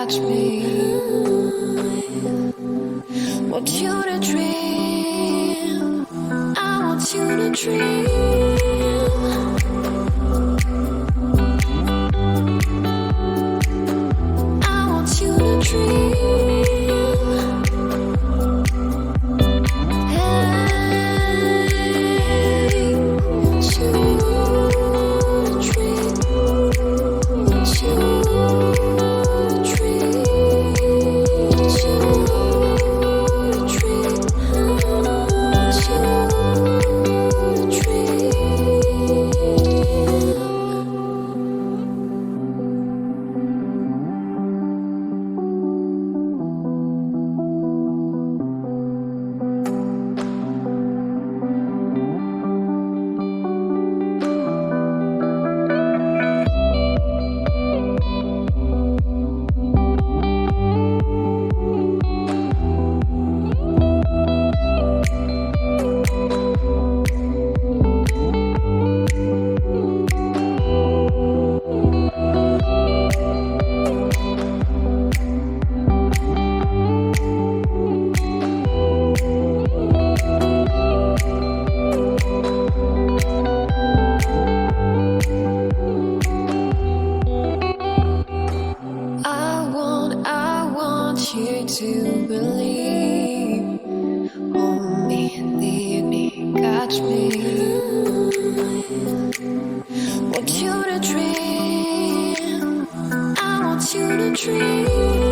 catch me. Want you to dream. I want you to dream. I want you to dream. You to believe, hold me, lead me, catch me. Want you to dream. I want you to dream.